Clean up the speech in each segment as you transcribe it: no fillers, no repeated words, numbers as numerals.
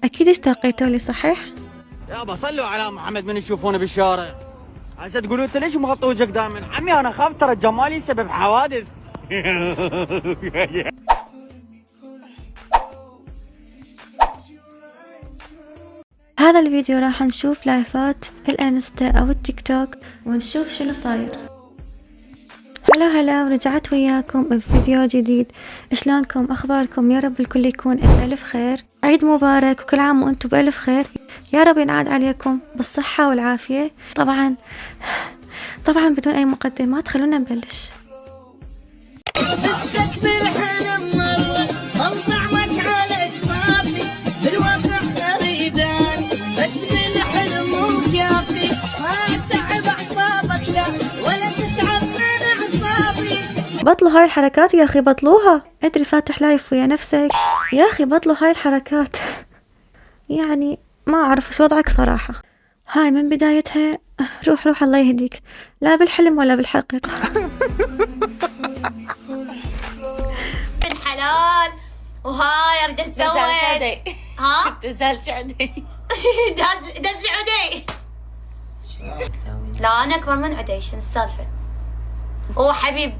أكيد اشتاقيتوا لي صحيح؟ يابا صلوا على محمد من يشوفونه بالشارع. هسه تقولوا انت ليش مغطي وجهك دائما؟ عمي انا خاف ترى الجمال يسبب حوادث. هذا الفيديو راح نشوف لايفات الانستا او التيك توك ونشوف شنو صاير. هلا ورجعت وياكم بفيديو جديد. شلونكم؟ اخباركم؟ يا رب الكل يكون بألف خير. عيد مبارك وكل عام وانتم بألف خير. يا رب ينعاد عليكم بالصحة والعافية. طبعا بدون اي مقدمات خلونا نبلش. استقبل حلم مرة طلعك على شبابي بالواقع اريدان بس بالحلم وكافي ما تتعب اعصابك لا ولا تتعب من اعصابي. بطلوا هاي الحركات يا اخي، بطلوها. ادري فاتح لايف ويا نفسك يا اخي، بطلوا هاي الحركات. يعني ما اعرف شو وضعك صراحة. هاي من بدايتها روح الله يهديك، لا بالحلم ولا بالحقيقة. من حلال وهاي اريد اتزوج. ها دزال عدي. دز لي عدي. لا انا اكبر من عدي، شنو السالفه؟ هو حبيب.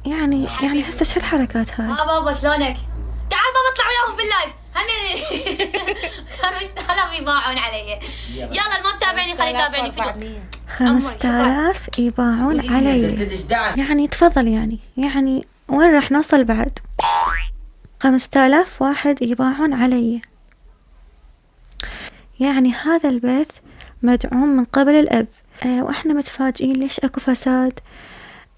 يعني هسه شو الحركات هاي؟ بابا شلونك؟ تعال بابا اطلع وياهم باللايف. همين 5000 يباعون علي. يلا اللي ما متابعني خليه يتابعني في 5000 يباعون علي. يعني تفضل، يعني وين راح نوصل بعد؟ 5000 واحد يباعون علي. يعني هذا البث مدعوم من قبل الأب. وإحنا متفاجئين ليش أكو فساد،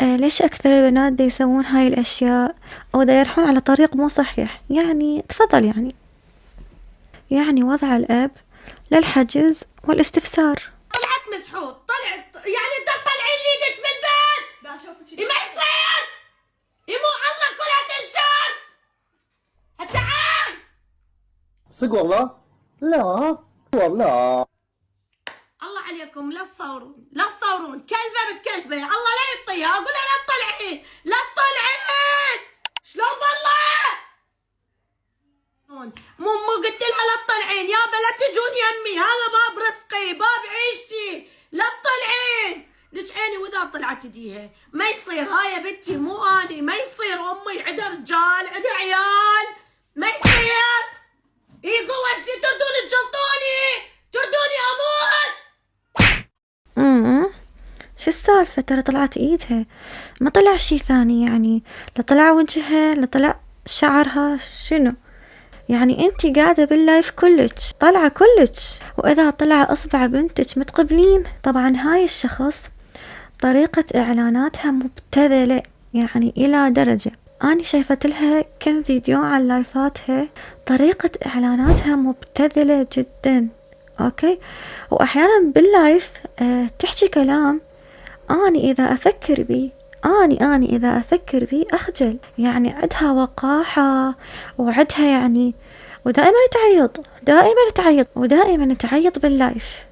ليش أكثر البنات دا يسوون هاي الأشياء ودا يروحون على طريق مو صحيح. يعني تفضل، يعني وضع الأب للحجز والاستفسار. طلعت مسحوط، طلعت يعني انت تطلعين لي ايدك من البيت؟ لا شوفي ما يصير، يمو الله كلها تنشر. هتعال صدق والله؟ لا والله. الله عليكم لا تصورون كلبه بتكلبه، الله لا يعطيها. اقول لها لا تطلعين شلون والله؟ مو قلت لها لا تطلعين يابا، لا تجون يمي، هذا باب رزقي باب عيشتي، لا تطلعين. ليش عيني واذا طلعت ايديها ما يصير. هاي يا بنتي مو اني، ما يصير. امي عندها رجال عندها عيال، ما يصير. اي قوة انتي تردون تجلطوني، تردوني اموت. شو السالفة؟ ترى طلعت ايدها، ما طلع شي ثاني. يعني لا طلع وجهها لا طلع شعرها. شنو يعني؟ انتي قاعدة باللايف كلش طلع كلش، واذا طلع اصبع بنتك متقبلين. طبعا هاي الشخص طريقة اعلاناتها مبتذلة يعني الى درجة. اني شايفت لها كم فيديو عن لايفاتها، طريقة اعلاناتها مبتذلة جدا. اوكي، واحيانا باللايف تحكي كلام اني اذا افكر بيه اخجل. يعني عندها وقاحة وعندها يعني، ودائما تعيط باللايف.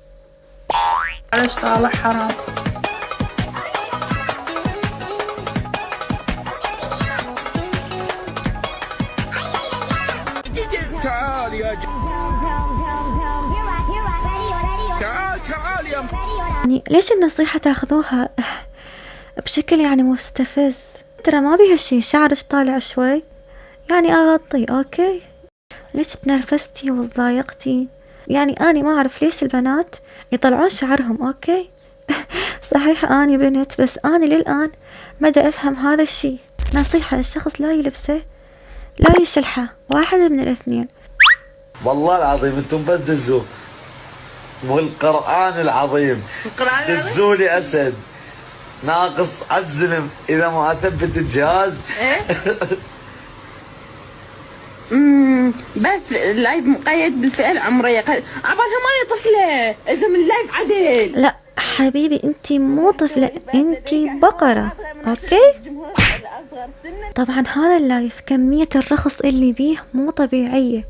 ليش طالع حرام؟ تعال يا تعال يا يعني ليش النصيحة تاخذوها بشكل يعني مستفز؟ ترى ما بيها شي، شعرك طالع شوي يعني اغطي. اوكي، ليش تنرفزتي وتضايقتي؟ يعني اني ما اعرف ليش البنات يطلعون شعرهم. اوكي صحيح اني بنت، بس اني للان ما دا افهم هذا الشي. نصيحة، الشخص لا يلبسه لا يشلحه، واحد من الاثنين. والله العظيم انتم بس دزوا، والقرآن العظيم دزوا لي اسد ناقص عالزلم اذا ما اثبت الجهاز. بس اللايف مقيد بالفئة العمرية، عبالها ما هي طفلة. اذا من اللايف عدل. لا حبيبي، انتي مو طفلة، انتي بقرة. اوكي، طبعا هذا اللايف كمية الرخص اللي بيه مو طبيعية.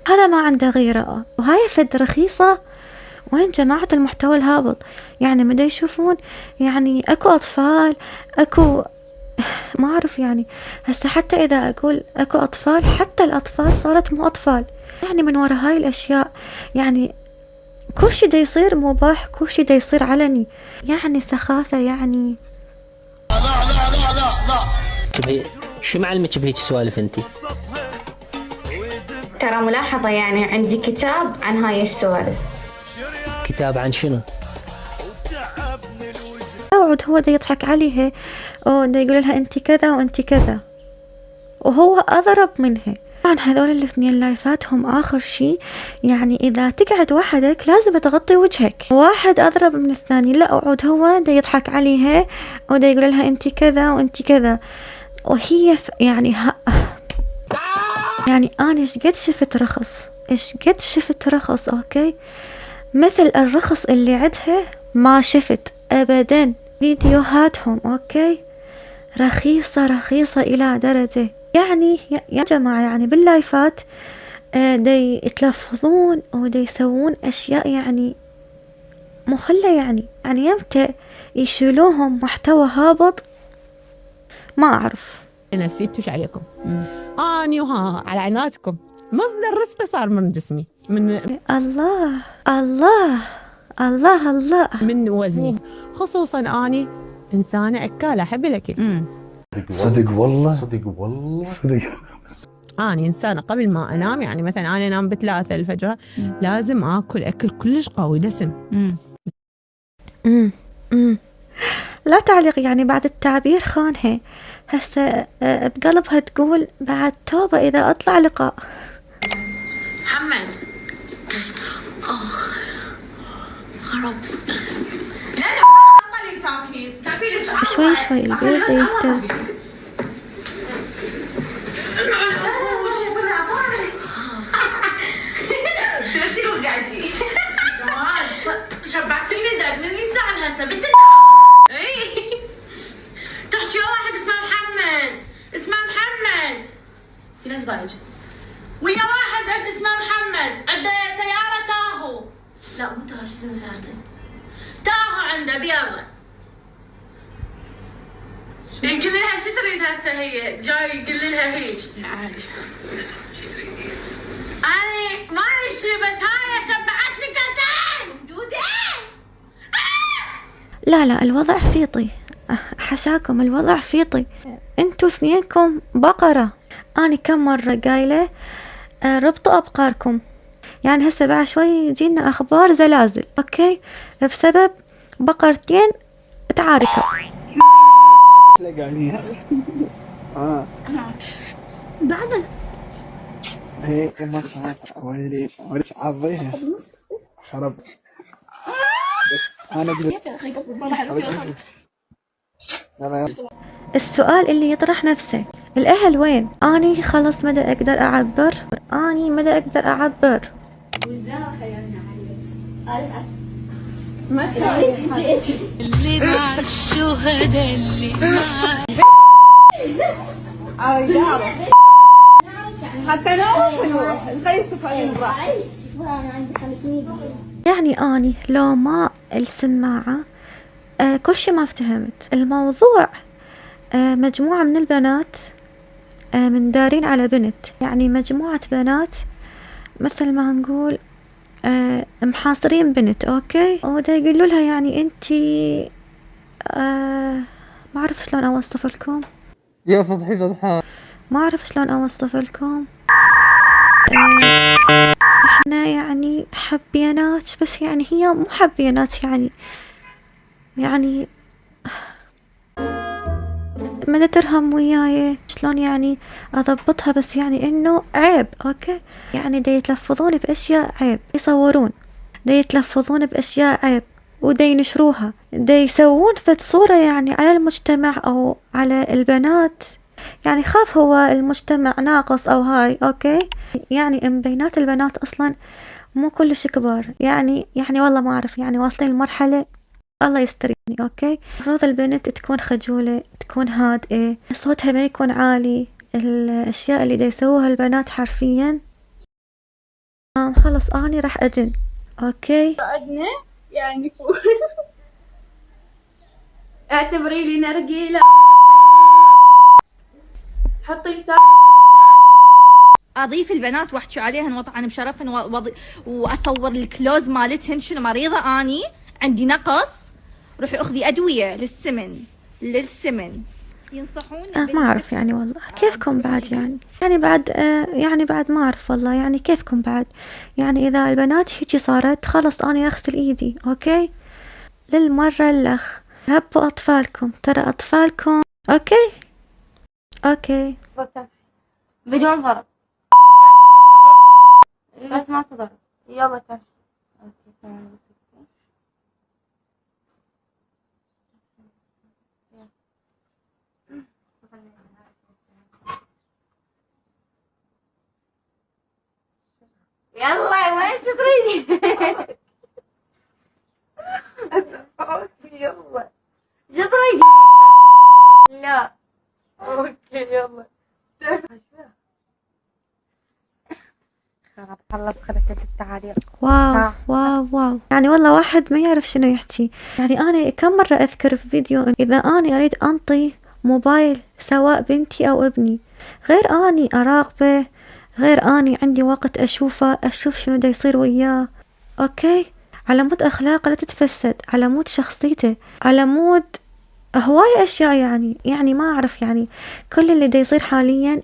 هذا ما عنده غيره، وهاي فد رخيصة. وين جماعة المحتوى الهابط؟ يعني مدى يشوفون يعني اكو اطفال، اكو ما أعرف يعني. هسه حتى إذا أقول أكو أطفال، حتى الأطفال صارت مو أطفال يعني من وراء هاي الأشياء. يعني كل شي دا يصير مباح، كل شي دا يصير علني، يعني سخافة يعني. شو معلمك بهيك سوالف انتي؟ ترى ملاحظة يعني عندي كتاب عن هاي السوالف. كتاب عن شنو؟ أقعد هو دا يضحك عليها ودا يقول لها انتي كذا وانتي كذا، وهو أضرب منها. طبعا هذول الاثنين لايفاتهم آخر شي يعني إذا تقعد وحدك لازم تغطي وجهك. واحد أضرب من الثاني، لا أقعد هو دا يضحك عليها ودا يقول لها انتي كذا وانتي كذا، وهي يعني يعني أنا إيش قد شفت رخص، إيش قد شفت رخص أوكي، مثل الرخص اللي عندها ما شفت أبدا. فيديوهاتهم أوكي رخيصة إلى درجة يعني يا جماعة يعني باللايفات دي يتلفظون ودي يسوون أشياء يعني مخلة يعني يمتى يشيلوهم محتوى هابط ما أعرف. نفسيتوش عليكم اني وها على عناتكم، مصدر رزقي صار من جسمي، من الله الله الله الله من وزني، خصوصا اني انسانه اكاله احب الاكل. صدق والله اني انسانه قبل ما انام يعني مثلا انا انام ب3 الفجر لازم اكل اكل كلش قوي دسم. لا تعليق يعني بعد التعبير خانها. هسه بقلبها تقول بعد توبة إذا أطلع لقاء. محمد خرب. لا بطلي تاكلين شوي البيض يهتز. شو انتي وقعتي؟ شبعتني دق من ساعة هسه بنت اي تحكي واحد اسمه محمد في ناس بايج ويا واحد عند اسمه محمد عنده سيارة تاهو، لا مو تاهو، شو اسمه سيارته؟ تاهو عنده بيضة. يقول لها شو تريد هسه، هي جاي يقول لها هيك عادي. أنا ما أدري شي بس هاي شبعتني كتان دودين. لا الوضع فيطي، حشاكم الوضع فيطي، انتو اثنينكم بقرة. أنا كم مرة قايلة ربطوا أبقاركم، يعني هسه بعد شوي يجينا أخبار زلازل أوكي بسبب بقرتين تعاركوا. بعد هيك ما خلاص ويلي عضيها خرب. انا السؤال اللي يطرح نفسه الأهل وين؟ أني خلص مدى أقدر أعبر، اللي مع الشهداء اللي مع حتى نروح نخيش تفعلين يعني أني لو ما السماعة كل شي ما افتهمت الموضوع. مجموعة من البنات من دارين على بنت، يعني مجموعة بنات مثل ما نقول محاصرين بنت أوكي، ودا يقولوا لها يعني انتي ما أعرف شلون أوصف لكم، يا فضحي ما أعرف شلون أوصف لكم. احنا يعني حبينات بس يعني هي مو حبينات يعني ما ترهم وياي شلون يعني اضبطها، بس يعني انه عيب اوكي، يعني دا يتلفظون باشياء عيب، يصورون دا يتلفظون باشياء عيب ودا ينشروها، دا يسوون فد صورة يعني على المجتمع او على البنات، يعني خاف هو المجتمع ناقص او هاي اوكي، يعني بينات البنات اصلا مو كلش كبار، يعني والله ما اعرف، يعني واصلين لمرحلة الله يستر يعني اوكي. المفروض البنت تكون خجولة، تكون هادئة، صوتها ما يكون عالي، الاشياء اللي دا يسووها البنات حرفيا. خلص اني راح اجن اوكي. عدنا يعني اعتبري لي نرجيلة حطي لسان. اضيف البنات واحكي عليهن وطعن بشرفهن واصور الكلوز مالتهن شنو مريضه اني عندي نقص، روحي اخذي ادويه للسمن ينصحون. ما اعرف يعني والله كيفكم بعد يعني بعد ما اعرف والله يعني كيفكم بعد. يعني اذا البنات هيجي صارت خلص انا اغسل ايدي. اوكي للمرة الاخ هبوا اطفالكم، ترى اطفالكم. اوكي بدون ضرب بس ما تضرب. يلا تعال. اوكي تمام. يلا وين شو تريدي؟ يلا شو تريدي؟ لا اوكي يلا. خلص كتبت التعاليق. واو يعني والله واحد ما يعرف شنو يحكي. يعني انا كم مرة اذكر في فيديو اذا اني اريد انطي موبايل سواء بنتي او ابني، غير اني اراقبه، غير اني عندي وقت اشوفه، اشوف شنو دا يصير وياه. اوكي على مود اخلاقه لا تتفسد، على مود شخصيته، على مود هواية اشياء. يعني ما اعرف يعني كل اللي دا يصير حاليا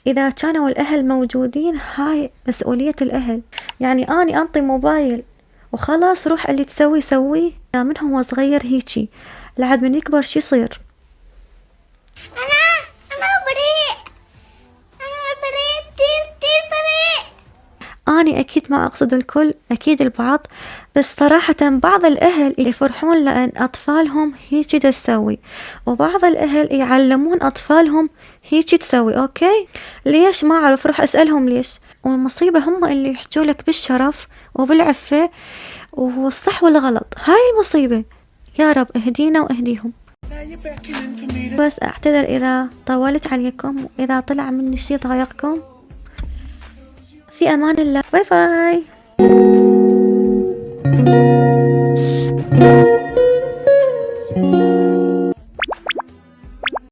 اذا كانوا الاهل موجودين هاي مسؤولية الاهل. يعني اني انطي موبايل وخلاص روح اللي تسوي سويه. من هو صغير هيجي لعد من يكبر شي يصير. أنا أكيد ما أقصد الكل، أكيد البعض، بس صراحة بعض الأهل يفرحون لأن أطفالهم هيجي تسوي، وبعض الأهل يعلمون أطفالهم هيجي تسوي. أوكي ليش ما أعرف، روح أسألهم ليش. والمصيبة هم اللي يحجوا لك بالشرف وبالعفة والصح والغلط، هاي المصيبة. يا رب اهدينا واهديهم. بس أعتذر إذا طولت عليكم، وإذا طلع مني شي ضايقكم. في أمان الله. باي باي.